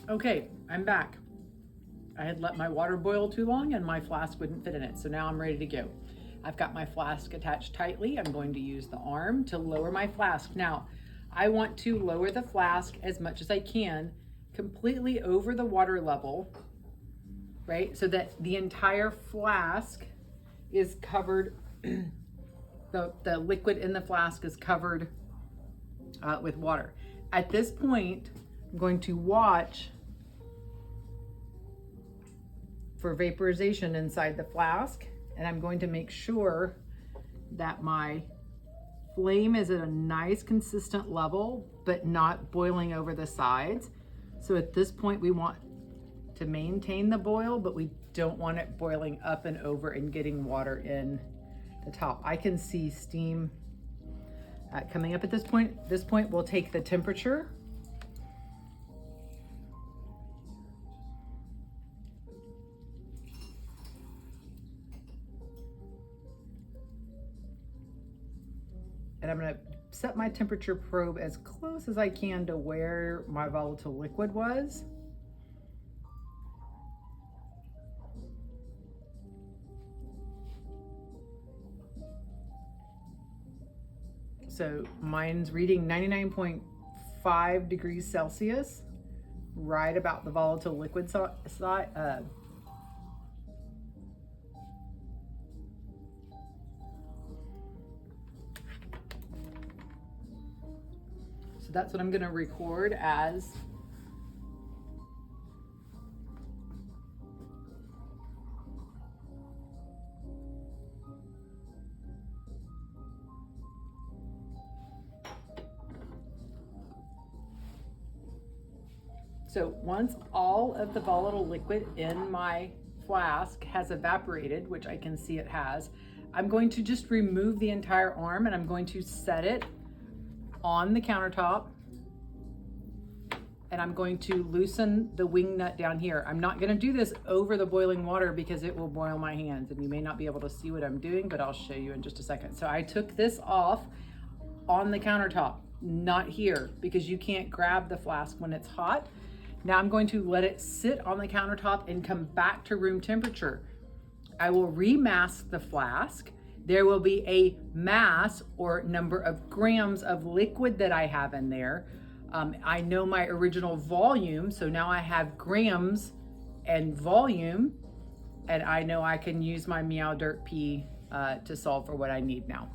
Okay, I'm back. I had let my water boil too long and my flask wouldn't fit in it. So now I'm ready to go. I've got my flask attached tightly. I'm going to use the arm to lower my flask. Now, I want to lower the flask as much as I can, completely over the water level, right? So that the entire flask is covered, the liquid in the flask is covered with water. At this point, I'm going to watch for vaporization inside the flask, and I'm going to make sure that my flame is at a nice consistent level but not boiling over the sides. So at this point we want to maintain the boil, but we don't want it boiling up and over and getting water in the top. I can see steam coming up at this point. This point we'll take the temperature. And I'm gonna set my temperature probe as close as I can to where my volatile liquid was. So mine's reading 99.5 degrees Celsius, right about the volatile liquid side. So that's what I'm going to record as so once all of the volatile liquid in my flask has evaporated, which I can see it has, I'm going to just remove the entire arm and I'm going to set it on the countertop, and I'm going to loosen the wing nut down here. I'm not going to do this over the boiling water because it will boil my hands and you may not be able to see what I'm doing, but I'll show you in just a second. So I took this off on the countertop, not here, because you can't grab the flask when it's hot. Now I'm going to let it sit on the countertop and come back to room temperature. I will remask the flask. There will be a mass or number of grams of liquid that I have in there. I know my original volume, so now I have grams and volume, and I know I can use my Meow Dirt Pea to solve for what I need now.